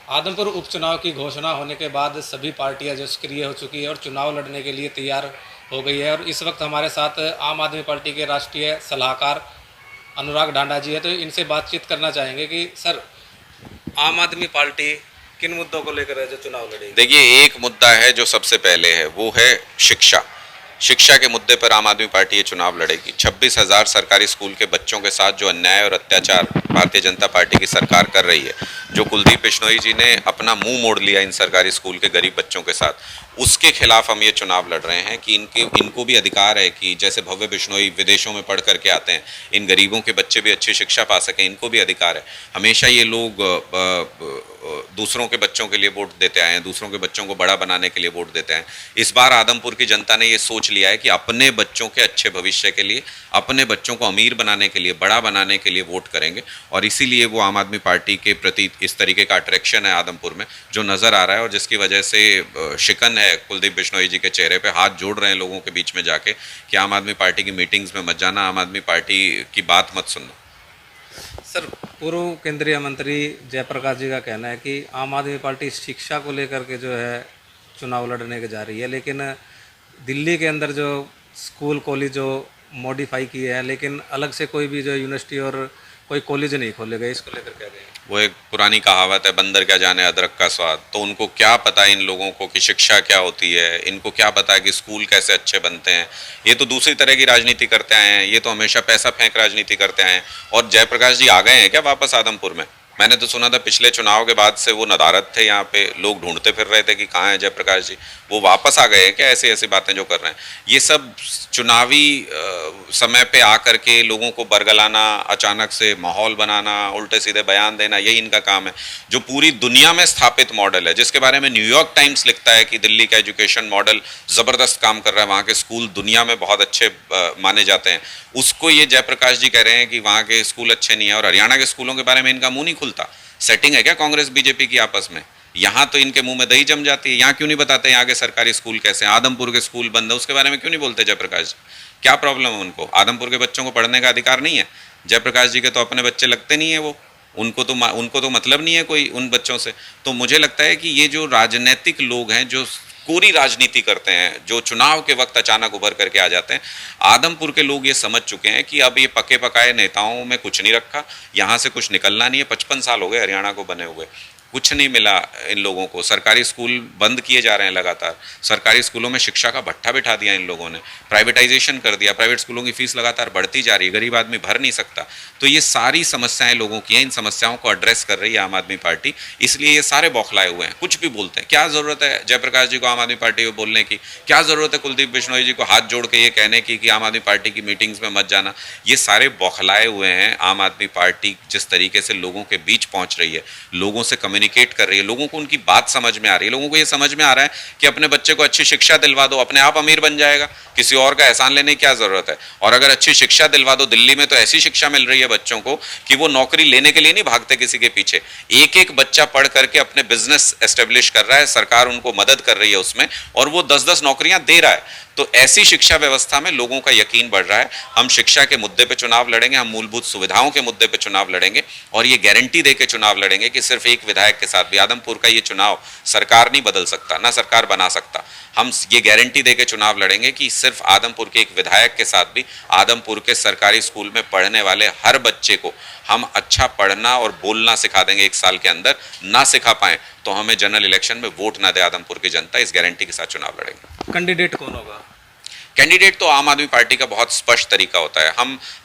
आदमपुर उपचुनाव की घोषणा होने के बाद सभी पार्टियां जो सक्रिय हो चुकी है और चुनाव लड़ने के लिए तैयार हो गई है। और इस वक्त हमारे साथ आम आदमी पार्टी के राष्ट्रीय सलाहकार अनुराग ढांडा जी है, तो इनसे बातचीत करना चाहेंगे कि सर, आम आदमी पार्टी किन मुद्दों को लेकर है जो चुनाव लड़ेगी। देखिए, एक मुद्दा है जो सबसे पहले है, वो है शिक्षा। शिक्षा के मुद्दे पर आम आदमी पार्टी ये चुनाव लड़ेगी। 26,000 सरकारी स्कूल के बच्चों के साथ जो अन्याय और अत्याचार भारतीय जनता पार्टी की सरकार कर रही है, जो कुलदीप बिश्नोई जी ने अपना मुंह मोड़ लिया इन सरकारी स्कूल के गरीब बच्चों के साथ, उसके खिलाफ हम ये चुनाव लड़ रहे हैं कि इनको भी अधिकार है कि जैसे भव्य बिश्नोई विदेशों में पढ़ करके आते हैं, इन गरीबों के बच्चे भी अच्छी शिक्षा पा सकें, इनको भी अधिकार है। हमेशा ये लोग दूसरों के बच्चों के लिए वोट देते आए हैं, दूसरों के बच्चों को बड़ा बनाने के लिए वोट देते हैं। इस बार आदमपुर की जनता ने ये सोच लिया है कि अपने बच्चों के अच्छे भविष्य के लिए, अपने बच्चों को अमीर बनाने के लिए, बड़ा बनाने के लिए वोट करेंगे। और इसीलिए वो आम आदमी पार्टी के प्रति इस तरीके का अट्रैक्शन है आदमपुर में जो नज़र आ रहा है, और जिसकी वजह से शिकन है कुलदीप बिश्नोई जी के चेहरे पे। हाथ जोड़ रहे हैं लोगों के बीच में जाके कि आम आदमी पार्टी की मीटिंग्स में मत जाना, आम आदमी पार्टी की बात मत सुनना। सर, पूर्व केंद्रीय मंत्री जयप्रकाश जी का कहना है कि आम आदमी पार्टी शिक्षा को लेकर के जो है चुनाव लड़ने के जा रही है, लेकिन दिल्ली के अंदर जो स्कूल कॉलेज जो मॉडिफाई किए हैं, लेकिन अलग से कोई भी जो यूनिवर्सिटी और कोई कॉलेज नहीं खोले गए, इसको लेकर क्या कहेंगे। वो एक पुरानी कहावत है, बंदर क्या जाने अदरक का स्वाद। तो उनको क्या पता इन लोगों को कि शिक्षा क्या होती है, इनको क्या पता है कि स्कूल कैसे अच्छे बनते हैं। ये तो दूसरी तरह की राजनीति करते आए हैं, ये तो हमेशा पैसा फेंक राजनीति करते आए हैं। और जयप्रकाश जी आ गए हैं क्या वापस आदमपुर में? मैंने तो सुना था पिछले चुनाव के बाद से वो नदारद थे, यहाँ पे लोग ढूंढते फिर रहे थे कि कहाँ है जयप्रकाश जी। वो वापस आ गए हैं क्या? ऐसी ऐसी बातें जो कर रहे हैं, ये सब चुनावी समय पे आकर के लोगों को बरगलाना, अचानक से माहौल बनाना, उल्टे सीधे बयान देना, यही इनका काम है। जो पूरी दुनिया में स्थापित मॉडल है, जिसके बारे में न्यूयॉर्क टाइम्स लिखता है कि दिल्ली का एजुकेशन मॉडल ज़बरदस्त काम कर रहा है, वहाँ के स्कूल दुनिया में बहुत अच्छे माने जाते हैं, उसको ये जयप्रकाश जी कह रहे हैं कि वहाँ के स्कूल अच्छे नहीं है। और हरियाणा के स्कूलों के बारे में इनका मुंह नहीं खुलता। सेटिंग है क्या कांग्रेस बीजेपी की आपस में? यहाँ तो इनके मुंह में दही जम जाती है। यहाँ क्यों नहीं बताते यहाँ के सरकारी स्कूल कैसे हैं, आदमपुर के स्कूल बंद है, उसके बारे में क्यों नहीं बोलते जयप्रकाश जी? क्या प्रॉब्लम है उनको? आदमपुर के बच्चों को पढ़ने का अधिकार नहीं है? जयप्रकाश जी के तो अपने बच्चे लगते नहीं है, वो उनको तो मतलब नहीं है कोई उन बच्चों से। तो मुझे लगता है कि ये जो राजनीतिक लोग हैं, जो कोरी राजनीति करते हैं, जो चुनाव के वक्त अचानक उभर करके आ जाते हैं, आदमपुर के लोग ये समझ चुके हैं कि अब ये पके पकाए नेताओं में कुछ नहीं रखा, यहाँ से कुछ निकलना नहीं है। 55 साल हो गए हरियाणा को बने हुए, कुछ नहीं मिला इन लोगों को। सरकारी स्कूल बंद किए जा रहे हैं लगातार, सरकारी स्कूलों में शिक्षा का भट्ठा बिठा दिया इन लोगों ने, प्राइवेटाइजेशन कर दिया, प्राइवेट स्कूलों की फीस लगातार बढ़ती जा रही है, गरीब आदमी भर नहीं सकता। तो ये सारी समस्याएं लोगों की हैं, इन समस्याओं को एड्रेस कर रही है आम आदमी पार्टी। इसलिए ये सारे बौखलाए हुए हैं, कुछ भी बोलते हैं। क्या ज़रूरत है जयप्रकाश जी को आम आदमी पार्टी को बोलने की? क्या ज़रूरत है कुलदीप बिश्नोई जी को हाथ जोड़ के ये कहने की कि आम आदमी पार्टी की मीटिंग्स में मत जाना? ये सारे बौखलाए हुए हैं। आम आदमी पार्टी जिस तरीके से लोगों के बीच पहुंच रही है, लोगों से कम्युनिकेट कर रही है, लोगों को उनकी बात समझ में आ रही है, लोगों को ये समझ में आ रहा है कि अपने बच्चे को अच्छी शिक्षा दिलवा दो, अपने आप अमीर बन जाएगा, किसी और का एहसान लेने की क्या जरूरत है। और अगर अच्छी शिक्षा दिलवा दो, दिल्ली में तो ऐसी शिक्षा मिल रही है बच्चों को कि वो नौकरी लेने के लिए नहीं भागते किसी के पीछे। एक एक बच्चा पढ़ करके अपने बिजनेस एस्टेब्लिश कर रहा है, सरकार उनको मदद कर रही है उसमें, और वो 10-10 नौकरियां दे रहा है। तो ऐसी शिक्षा व्यवस्था में लोगों का यकीन बढ़ रहा है। हम शिक्षा के मुद्दे पे चुनाव लड़ेंगे, हम मूलभूत सुविधाओं के मुद्दे पे चुनाव लड़ेंगे, और ये गारंटी दे के चुनाव लड़ेंगे कि सिर्फ एक विधायक के साथ भी आदमपुर का ये चुनाव सरकार नहीं बदल सकता, ना सरकार बना सकता। हम ये गारंटी दे के चुनाव लड़ेंगे कि सिर्फ आदमपुर के एक विधायक के साथ भी आदमपुर के सरकारी स्कूल में पढ़ने वाले हर बच्चे को हम अच्छा पढ़ना और बोलना सिखा देंगे। 1 साल के अंदर ना सिखा पाए तो हमें जनरल इलेक्शन में वोट ना दे आदमपुर की जनता। इस गारंटी के साथ चुनाव लड़ेंगे। कैंडिडेट कौन होगा। कैंडिडेट तो आम आदमी पार्टी का बहुत स्पष्ट तरीका होता है।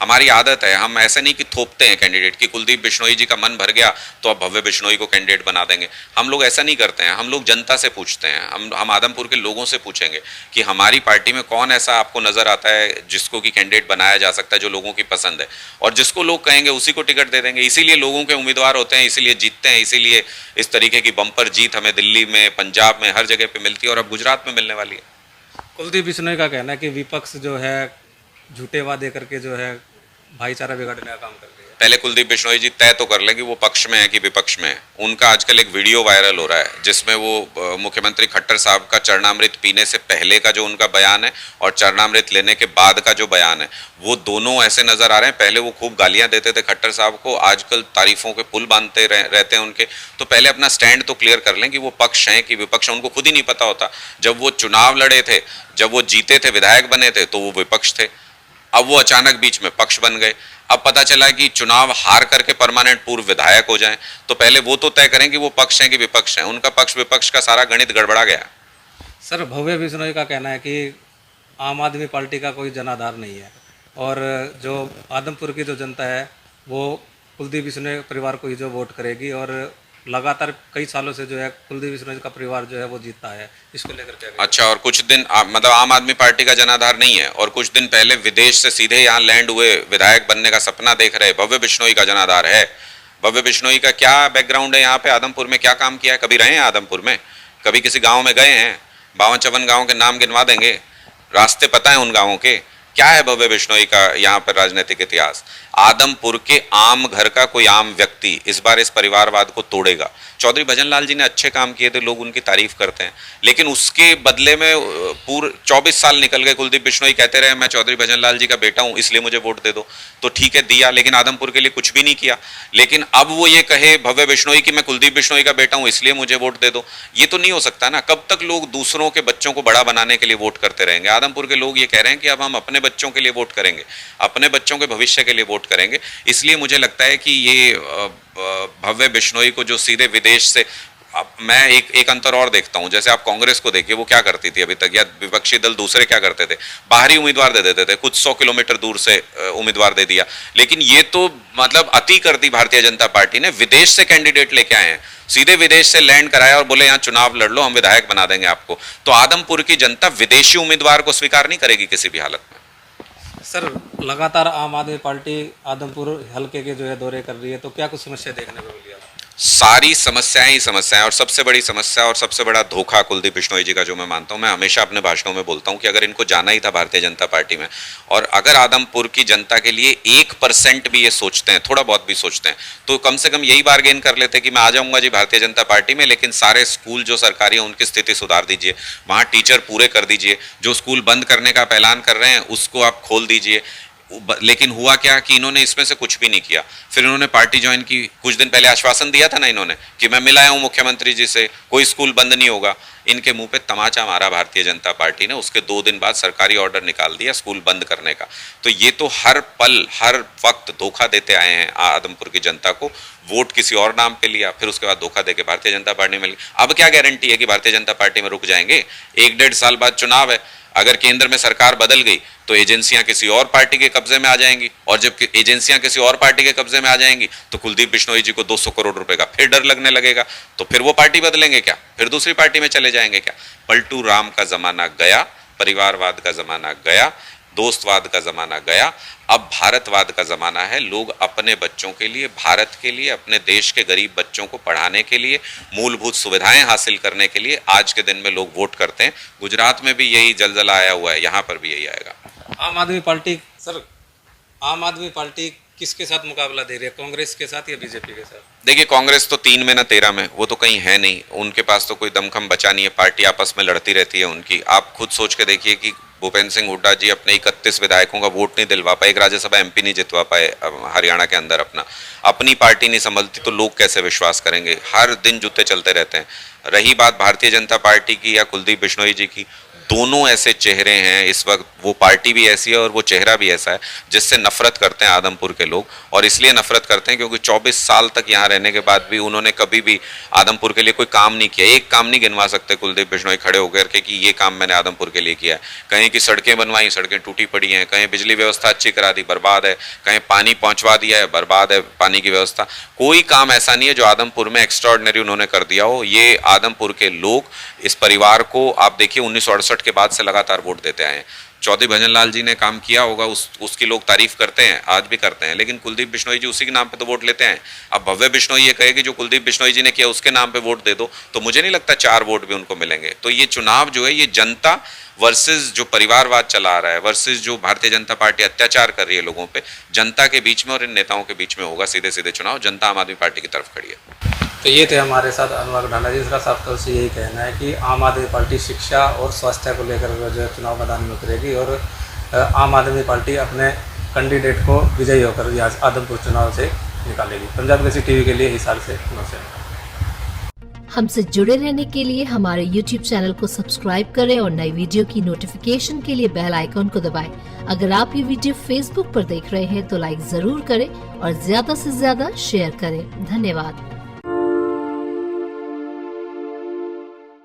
हमारी आदत है, हम ऐसे नहीं कि थोपते हैं कैंडिडेट की कुलदीप बिश्नोई जी का मन भर गया तो अब भव्य बिश्नोई को कैंडिडेट बना देंगे। हम लोग ऐसा नहीं करते हैं। हम लोग जनता से पूछते हैं, हम आदमपुर के लोगों से पूछेंगे कि हमारी पार्टी में कौन ऐसा आपको नजर आता है जिसको कि कैंडिडेट बनाया जा सकता है, जो लोगों की पसंद है, और जिसको लोग कहेंगे उसी को टिकट दे देंगे। इसीलिए लोगों के उम्मीदवार होते हैं, इसीलिए जीतते हैं, इसीलिए इस तरीके की बंपर जीत हमें दिल्ली में, पंजाब में, हर जगह पे मिलती है, और अब गुजरात में मिलने वाली है। कुलदीप बिश्नोई का कहना है कि विपक्ष जो है झूठे वादे करके जो है भाईचारा बिगाड़ने का काम कर रही है। पहले कुलदीप बिश्नोई जी तय तो कर लें कि वो पक्ष में है कि विपक्ष में है। उनका आजकल एक वीडियो वायरल हो रहा है जिसमें वो मुख्यमंत्री खट्टर साहब का चरणामृत पीने से पहले का जो उनका बयान है और चरणामृत लेने के बाद का जो बयान है, वो दोनों ऐसे नजर आ रहे हैं। पहले वो खूब गालियां देते थे खट्टर साहब को, आजकल तारीफों के पुल बांधते रहते हैं उनके। तो पहले अपना स्टैंड तो क्लियर कर लें कि वो पक्ष हैं कि विपक्ष हैं। उनको खुद ही नहीं पता होता। जब वो चुनाव लड़े थे, जब वो जीते थे, विधायक बने थे, तो वो विपक्ष थे। अब वो अचानक बीच में पक्ष बन गए। अब पता चला कि चुनाव हार करके परमानेंट पूर्व विधायक हो जाएं, तो पहले वो तो तय करें कि वो पक्ष हैं कि विपक्ष हैं। उनका पक्ष विपक्ष का सारा गणित गड़बड़ा गया। सर, भव्य बिश्नोई का कहना है कि आम आदमी पार्टी का कोई जनाधार नहीं है और जो आदमपुर की जो जनता है वो कुलदीप बिश्नोई परिवार को ही जो वोट करेगी और लगातार कई सालों से जो है कुलदीप बिश्नोई का परिवार जो है वो जीतता है। इसको लेकर क्या कहेंगे? अच्छा, और कुछ दिन मतलब आम आदमी पार्टी का जनाधार नहीं है और कुछ दिन पहले विदेश से सीधे यहाँ लैंड हुए, विधायक बनने का सपना देख रहे भव्य बिश्नोई का जनाधार है। भव्य बिश्नोई का क्या बैकग्राउंड है, यहाँ पे आदमपुर में क्या काम किया है? कभी रहे हैं आदमपुर में? कभी किसी गाँव में गए हैं? 52-54 गाँव के नाम गिनवा देंगे, रास्ते पता है उन गाँवों के? क्या है भव्य बिश्नोई का यहाँ पर राजनीतिक इतिहास? आदमपुर के आम घर का कोई आम व्यक्ति इस बार इस परिवारवाद को तोड़ेगा। चौधरी भजनलाल जी ने अच्छे काम किए थे, लोग उनकी तारीफ करते हैं, लेकिन उसके बदले में पूरे 24 साल निकल गए। कुलदीप बिश्नोई कहते रहे मैं चौधरी भजनलाल जी का बेटा हूं इसलिए मुझे वोट दे दो, तो ठीक है दिया, लेकिन आदमपुर के लिए कुछ भी नहीं किया। लेकिन अब वो ये कहे भव्य बिश्नोई कि मैं कुलदीप बिश्नोई का बेटा हूं इसलिए मुझे वोट दे दो, ये तो नहीं हो सकता ना। कब तक लोग दूसरों के बच्चों को बड़ा बनाने के लिए वोट करते रहेंगे? आदमपुर के लोग ये कह रहे हैं कि अब हम अपने बच्चों के लिए वोट करेंगे, अपने बच्चों के भविष्य के लिए वोट करेंगे। इसलिए मुझे लगता है कि ये भव्य बिश्नोई को जो सीधे विदेश से, अब मैं एक अंतर और देखता हूं। जैसे आप कांग्रेस को देखिए, वो क्या करती थी अभी तक, या विपक्षी दल दूसरे क्या करते थे? बाहरी उम्मीदवार दे देते थे, कुछ 100 किलोमीटर दूर से उम्मीदवार दे दिया। लेकिन ये तो मतलब अति कर दी भारतीय जनता पार्टी ने, विदेश से कैंडिडेट लेके आए हैं, सीधे विदेश से लैंड कराया और बोले यहाँ चुनाव लड़ लो, हम विधायक बना देंगे आपको। तो आदमपुर की जनता विदेशी उम्मीदवार को स्वीकार नहीं करेगी किसी भी हालत में। सर, लगातार आम आदमी पार्टी आदमपुर हल्के के जो है दौरे कर रही है, तो क्या कुछ समस्या देखने को मिली? सारी समस्याएं ही समस्याएं, और सबसे बड़ी समस्या और सबसे बड़ा धोखा कुलदीप बिश्नोई जी का जो मैं मानता हूं, मैं हमेशा अपने भाषणों में बोलता हूं कि अगर इनको जाना ही था भारतीय जनता पार्टी में, और अगर आदमपुर की जनता के लिए 1% भी ये सोचते हैं, थोड़ा बहुत भी सोचते हैं, तो कम से कम यही बार्गेन कर लेते कि मैं आ जाऊंगा जी भारतीय जनता पार्टी में, लेकिन सारे स्कूल जो सरकारी है उनकी स्थिति सुधार दीजिए, वहां टीचर पूरे कर दीजिए, जो स्कूल बंद करने का ऐलान कर रहे हैं उसको आप खोल दीजिए। लेकिन हुआ क्या कि इन्होंने इसमें से कुछ भी नहीं किया। फिर इन्होंने पार्टी ज्वाइन की, कुछ दिन पहले आश्वासन दिया था ना इन्होंने कि मैं मिलाया हूं मुख्यमंत्री जी से, कोई स्कूल बंद नहीं होगा। इनके मुंह पे तमाचा मारा भारतीय जनता पार्टी ने, उसके 2 दिन बाद सरकारी ऑर्डर निकाल दिया स्कूल बंद करने का। तो ये तो हर पल हर वक्त धोखा देते आए हैं आदमपुर की जनता को। वोट किसी और नाम पे लिया, फिर उसके बाद धोखा देके भारतीय जनता पार्टी में लिया। अब क्या गारंटी है कि भारतीय जनता पार्टी में रुक जाएंगे? 1-1.5 साल बाद चुनाव है, अगर केंद्र में सरकार बदल गई तो एजेंसियां किसी और पार्टी के कब्जे में आ जाएंगी, और जब एजेंसियां किसी और पार्टी के कब्जे में आ जाएंगी तो कुलदीप बिश्नोई जी को 200 करोड़ रुपए का फिर डर लगने लगेगा। तो फिर वो पार्टी बदलेंगे क्या? फिर दूसरी पार्टी में चले जाएंगे क्या? पलटू राम का जमाना गया, परिवारवाद का जमाना गया, दोस्तवाद का जमाना गया, अब भारतवाद का जमाना है। लोग अपने बच्चों के लिए, भारत के लिए, अपने देश के गरीब बच्चों को पढ़ाने के लिए, मूलभूत सुविधाएं हासिल करने के लिए आज के दिन में लोग वोट करते हैं। गुजरात में भी यही जलजला आया हुआ है, यहाँ पर भी यही आएगा। आम आदमी पार्टी, सर, आम आदमी पार्टी किसके साथ मुकाबला दे रही है, कांग्रेस के साथ या बीजेपी के साथ? देखिए, कांग्रेस तो 3 में ना 13 में, वो तो कहीं है नहीं, उनके पास तो कोई दमखम बचा नहीं है, पार्टी आपस में लड़ती रहती है उनकी। आप खुद सोच के देखिए कि भूपेंद्र सिंह हुड्डा जी अपने 31 विधायकों का वोट नहीं दिलवा पाए, एक राज्यसभा एमपी नहीं जितवा पाए हरियाणा के अंदर, अपनी पार्टी नहीं संभलती, तो लोग कैसे विश्वास करेंगे? हर दिन जूते चलते रहते हैं। रही बात भारतीय जनता पार्टी की या कुलदीप बिश्नोई जी की, दोनों ऐसे चेहरे हैं इस वक्त, वो पार्टी भी ऐसी है और वो चेहरा भी ऐसा है जिससे नफरत करते हैं आदमपुर के लोग। और इसलिए नफरत करते हैं क्योंकि 24 साल तक यहाँ रहने के बाद भी उन्होंने कभी भी आदमपुर के लिए कोई काम नहीं किया। एक काम नहीं गिनवा सकते कुलदीप बिश्नोई खड़े होकर के कि ये काम मैंने आदमपुर के लिए किया है। कहीं की सड़कें बनवाई, सड़कें टूटी पड़ी हैं, कहीं बिजली व्यवस्था अच्छी करा दी, बर्बाद है, कहीं पानी पहुंचवा दिया है, बर्बाद है पानी की व्यवस्था। कोई काम ऐसा नहीं है जो आदमपुर में एक्स्ट्राऑर्डिनरी उन्होंने कर दिया हो। ये आदमपुर के लोग, इस परिवार को आप देखिए 1968 के बाद से लगातार वोट देते आए हैं। चौधरी भजन लाल जी ने काम किया होगा, उसकी लोग तारीफ करते हैं, आज भी करते हैं, लेकिन कुलदीप बिश्नोई जी उसी के नाम पे तो वोट लेते हैं। अब भव्य बिश्नोई ये कहे कि जो कुलदीप बिश्नोई जी ने किया उसके नाम पे वोट दे दो, तो मुझे नहीं लगता 4 वोट भी उनको मिलेंगे। तो ये चुनाव जो है ये जनता वर्सेस जो परिवारवाद चला आ रहा है, वर्सेस जो भारतीय जनता पार्टी अत्याचार कर रही है लोगों पे, जनता के बीच में और इन नेताओं के बीच में होगा सीधे सीधे चुनाव। जनता आम आदमी पार्टी की तरफ खड़ी है। तो ये थे हमारे साथ अनुराग ढांडा जी, जिसका साफ तौर से यही कहना है कि आम आदमी पार्टी शिक्षा और स्वास्थ्य को लेकर जो है चुनाव मैदान में उतरेगी और आम आदमी पार्टी अपने कैंडिडेट को विजयी होकर यहाँ आदमपुर चुनाव से निकालेगी। पंजाब केसरी टीवी के लिए हिसार से नौसेना। हमसे जुड़े रहने के लिए हमारे YouTube चैनल को सब्सक्राइब करें और नई वीडियो की नोटिफिकेशन के लिए बेल आइकॉन को दबाएं। अगर आप ये वीडियो Facebook पर देख रहे हैं तो लाइक जरूर करें और ज्यादा से ज्यादा शेयर करें। धन्यवाद।